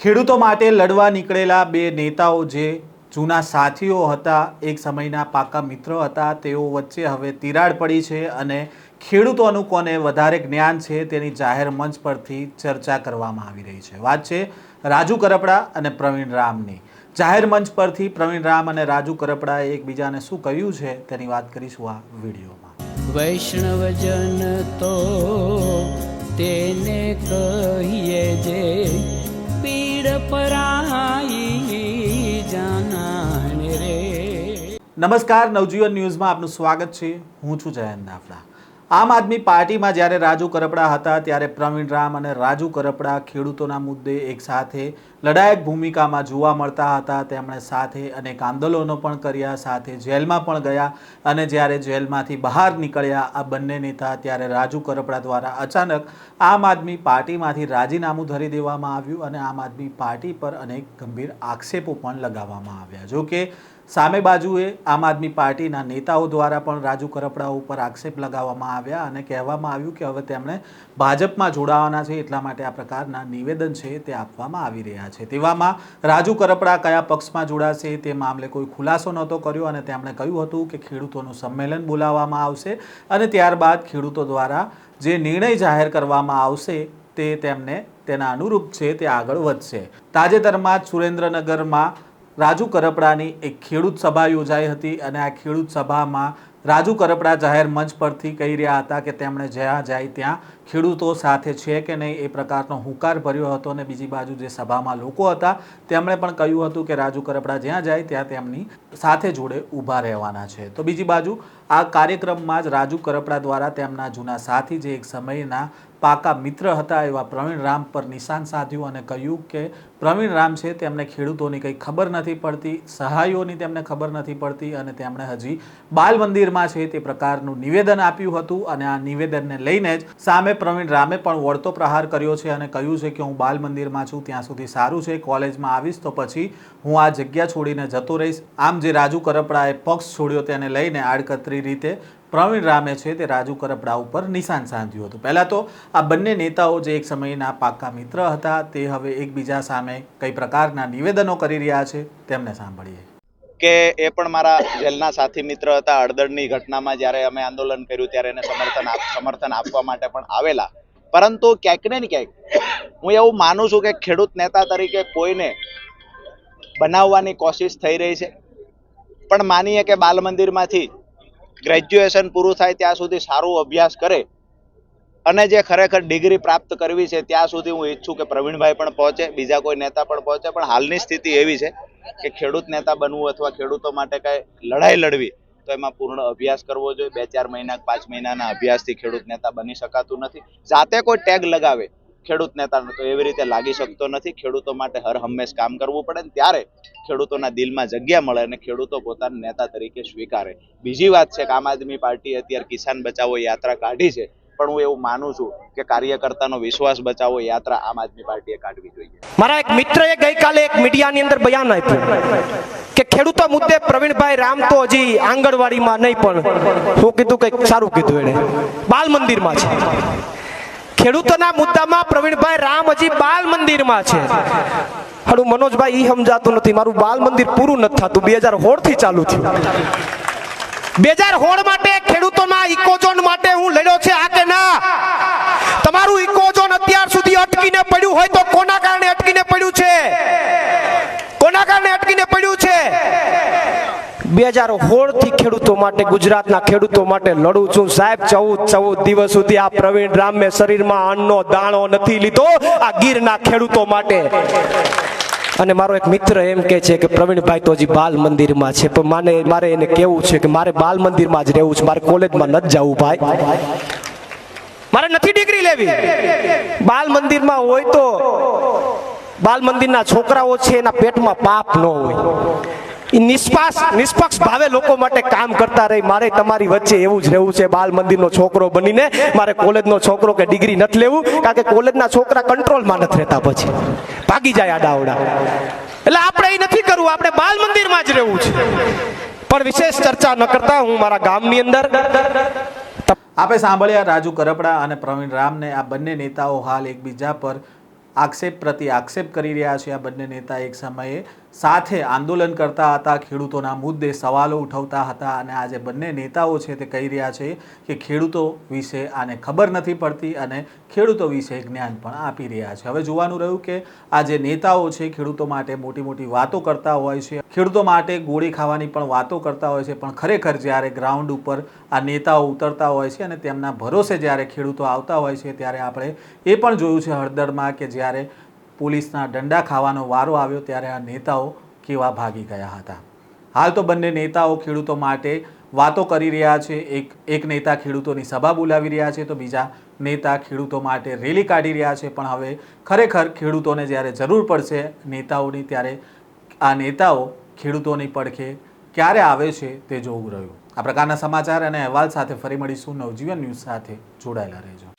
ખેડૂતો માટે લડવા નીકળેલા બે નેતાઓ જે જૂના સાથીઓ હતા, એક સમયના પાકા મિત્રો હતા, તેઓ વચ્ચે હવે તિરાડ પડી છે અને ખેડૂતોનું કોને વધારે જ્ઞાન છે તેની જાહેર મંચ પરથી ચર્ચા કરવામાં આવી રહી છે। વાત છે રાજુ કરપડા અને પ્રવીણ રામની। જાહેર મંચ પરથી પ્રવીણ રામ અને રાજુ કરપડાએ એકબીજાને શું કહ્યું છે તેની વાત કરીશું આ વિડીયોમાં। વૈષ્ણવજન તો તેને કહીએ જે પીડ પરાઈ જાનાને રે। નમસ્કાર, નવજીવન ન્યૂઝમાં આપનું સ્વાગત છે। હું છું જયંત દાફડા। આમ આદમી પાર્ટીમાં જ્યારે રાજુ કરપડા હતા ત્યારે પ્રવીણ રામ અને રાજુ કરપડા ખેડૂતોના મુદ્દે એક સાથે લડાયક ભૂમિકામાં જોવા મળતા હતા। તેમણે સાથે અનેક આંદોલનો પણ કર્યા, સાથે જેલમાં પણ ગયા અને જ્યારે જેલમાંથી બહાર નીકળ્યા આ બંને નેતા, ત્યારે રાજુ કરપડા દ્વારા અચાનક આમ આદમી પાર્ટીમાંથી રાજીનામું ધરી દેવામાં આવ્યું અને આમ આદમી પાર્ટી પર અનેક ગંભીર આક્ષેપો પણ લગાવવામાં આવ્યા। જો કે સામે બાજુએ આમ આદમી પાર્ટીના નેતાઓ દ્વારા પણ રાજુ કરપડા ઉપર આક્ષેપ લગાવવામાં આવ્યા અને કહેવામાં આવ્યું કે હવે તેમણે ભાજપમાં જોડાવાના છે, એટલા માટે આ પ્રકારના નિવેદન છે તે આપવામાં આવી રહ્યા છે। તેવામાં રાજુ કરપડા કયા પક્ષમાં જોડાશે તે મામલે કોઈ ખુલાસો નહોતો કર્યો અને તેમણે કહ્યું હતું કે ખેડૂતોનું સંમેલન બોલાવવામાં આવશે અને ત્યારબાદ ખેડૂતો દ્વારા જે નિર્ણય જાહેર કરવામાં આવશે તે તેમને તેના અનુરૂપ છે તે આગળ વધશે। તાજેતરમાં જ સુરેન્દ્રનગરમાં રાજુ કરપડાની એક ખેડૂત સભા યોજાઈ હતી અને આ ખેડૂત સભામાં રાજુ કરપડા જાહેર મંચ પરથી કહી રહ્યા હતા કે તેમણે જ્યાં જાય ત્યાં ખેડૂતો સાથે છે કે નહીં એ પ્રકારનો હુંકાર ભર્યો હતો અને બીજી બાજુ જે સભામાં લોકો હતા તેમણે પણ કહ્યું હતું કે રાજુ કરપડા જ્યાં જાય ત્યાં તેમની સાથે જોડે ઊભા રહેવાના છે। તો બીજી બાજુ આ કાર્યક્રમમાં જ રાજુ કરપડા દ્વારા તેમના જૂના સાથી જે એક સમયના પાકા મિત્ર હતા એવા પ્રવીણ રામ પર નિશાન સાધ્યું અને કહ્યું કે પ્રવીણ રામ છે તેમને ખેડૂતોની કંઈ ખબર નથી પડતી, સહાયોની તેમને ખબર નથી પડતી અને તેમણે હજી બાલ મંદિરમાં છે તે પ્રકારનું નિવેદન આપ્યું હતું અને આ નિવેદનને લઈને જ સામે પ્રવીણ રામે પણ વળતો પ્રહાર કર્યો છે અને કહ્યું છે કે હું બાલ મંદિરમાં છું ત્યાં સુધી સારું છે, કોલેજમાં આવીશ તો પછી હું આ જગ્યા છોડીને જતો રહીશ। આમ જે રાજુ કરપડાએ પક્ષ છોડ્યો તેને લઈને આડકતરી રીતે પ્રવીણ રામે છે તે રાજુ કરપડા ઉપર નિશાન સાધ્યું હતું। પહેલાં તો આ બંને નેતાઓ જે એક સમયના પાકા મિત્ર હતા તે હવે એકબીજા સામે કઈ પ્રકારના નિવેદનો કરી રહ્યા છે તેમને સાંભળીએ। કે એ પણ મારા જેલના સાથી મિત્ર હતા। હળદરની ઘટનામાં જ્યારે અમે આંદોલન કર્યું ત્યારે એને સમર્થન આપવા માટે પણ આવેલા, પરંતુ ક્યાંક ને ક્યાંક હું એવું માનું છું કે ખેડૂત નેતા તરીકે કોઈને બનાવવાની કોશિશ થઈ રહી છે, પણ માનીએ કે બાલ મંદિરમાંથી ગ્રેજ્યુએશન પૂરું થાય ત્યાં સુધી સારું અભ્યાસ કરે અને જે ખરેખર ડિગ્રી પ્રાપ્ત કરવી છે ત્યાં સુધી હું ઈચ્છું કે પ્રવીણભાઈ પણ પહોંચે, બીજા કોઈ નેતા પણ પહોંચે। પણ હાલની સ્થિતિ એવી છે કે ખેડૂત નેતા બનવું અથવા ખેડૂતો માટે કઈ લડાઈ લડવી તો એમાં પૂર્ણ અભ્યાસ કરવો જોઈએ। 2-4 મહિના 5 મહિનાના અભ્યાસથી ખેડૂત નેતા બની શકાતું નથી। જાતે કોઈ ટેગ લગાવે ખેડૂત નેતાને તો એવી રીતે લાગી શકતો નથી। ખેડૂતો માટે હર હંમેશ કામ કરવું પડે ને ત્યારે ખેડૂતોના દિલમાં જગ્યા મળે અને ખેડૂતો પોતાના નેતા તરીકે સ્વીકારે। બીજી વાત છે કે આમ આદમી પાર્ટી અત્યારે કિસાન બચાવો યાત્રા કાઢી છે, પણ હું એવું માનું છું કે કાર્યકર્તાનો વિશ્વાસ બચાવો યાત્રા આમ આદમી પાર્ટીએ કાઢવી જોઈએ। મારા એક મિત્રએ ગઈકાલે એક મીડિયાની અંદર બયાન આપ્યું કે ખેડૂતો મુદ્દે પ્રવીણભાઈ રામ તો હજી આંગણવાડીમાં નહીં, પણ શું કીધું, કંઈક સારું કીધું એને, બાલ મંદિરમાં છે। ખેડૂતોના મુદ્દામાં પ્રવીણભાઈ રામ હજી બાલ મંદિરમાં છે। હાડું મનોજભાઈ ઈ સમજાતું નથી, મારું બાલ મંદિર પૂરું નથી થતું, 2016 થી ચાલુ થયું। 2016 માટે ખેડૂતોના ઇકોઝોન માટે હું લડ્યો છે, આ કે ના? તમારું ઇકોઝોન અત્યાર સુધી અટકીને પડ્યું હોય તો કોના કારણે અટકીને પડ્યું છે? કોના કારણે અટકીને પડ્યું છે? 2016 થી ખેડૂતો માટે, ગુજરાતના ખેડૂતો માટે લડું છું સાહેબ। 14 દિવસ સુધી આ પ્રવીણ રામે શરીરમાં અન્નનો દાણો નથી લીધો આ ગીરના ખેડૂતો માટે। અને મારો એક મિત્ર એમ કહે છે કે પ્રવીણભાઈ તો હજી બાલ મંદિરમાં છે, પણ મારે એને કેવું છે કે મારે બાલ મંદિરમાં જ રહેવું છે, મારે કોલેજમાં નથી જવું ભાઈ, મારે નથી ડિગ્રી લેવી। બાલ મંદિરમાં હોય તો બાલ મંદિરના છોકરાઓ છે એના પેટમાં પાપ ન હોય, એ નિષ્પક્ષ ભાવે લોકો માટે કામ કરતા રહી। મારે તમારી વચ્ચે એવું જ રહેવું છે, બાલ મંદિરનો છોકરો બનીને મારે કોલેજનો છોકરો કે ડિગ્રી નથી લેવું, કારણ કે કોલેજના છોકરા કંટ્રોલમાં નથી રહેતા, પછી ભાગી જાય આડાવડા। એટલે આપણે એ નથી કરવું, આપણે બાલ મંદિરમાં જ રહેવું છે। પણ વિશેષ ચર્ચા ન કરતા હું મારા ગામની અંદર આપે સાંભળ્યા રાજુ કરપડા અને પ્રવીણ રામને। આ બંને નેતાઓ હાલ એકબીજા પર આક્ષેપ પ્રતિ આક્ષેપ કરી રહ્યા છે. આ બંને નેતા એક સમયે સાથે આંદોલન કરતા હતા, ખેડૂતોના મુદ્દે સવાલો ઉઠાવતા હતા અને આજે બંને નેતાઓ છે તે કહી રહ્યા છે કે ખેડૂતો વિશે આને ખબર નથી પડતી અને ખેડૂતો વિશે જ્ઞાન પણ આપી રહ્યા છે. હવે જોવાનું રહ્યું કે આ જે નેતાઓ છે ખેડૂતો માટે મોટી મોટી વાતો કરતા હોય છે, ખેડૂતો માટે ગોળી ખાવાની પણ વાતો કરતા હોય છે, પણ ખરેખર જ્યારે ગ્રાઉન્ડ ઉપર આ નેતાઓ ઉતરતા હોય છે અને તેમના ભરોસે જ્યારે ખેડૂતો આવતા હોય છે ત્યારે આપણે એ પણ જોયું છે હળદરમાં કે જ્યારે પોલીસના દંડા ખાવાનો વારો આવ્યો ત્યારે આ નેતાઓ કેવા ભાગી ગયા હતા. હાલ તો બંને નેતાઓ ખેડૂતો માટે વાતો કરી રહ્યા છે. એક નેતા ખેડૂતોની સભા બોલાવી રહ્યા છે તો બીજા નેતા ખેડૂતો માટે રેલી કાઢી રહ્યા છે. પણ હવે ખરેખર ખેડૂતોને જ્યારે જરૂર પડશે નેતાઓની ત્યારે આ નેતાઓ ખેડૂતોની પડખે ક્યારે આવે છે તે જોવું રહ્યું. આ પ્રકારના સમાચાર અને અહેવાલ સાથે ફરી મળીશું. નવજીવન ન્યૂઝ સાથે જોડાયેલા રહેજો.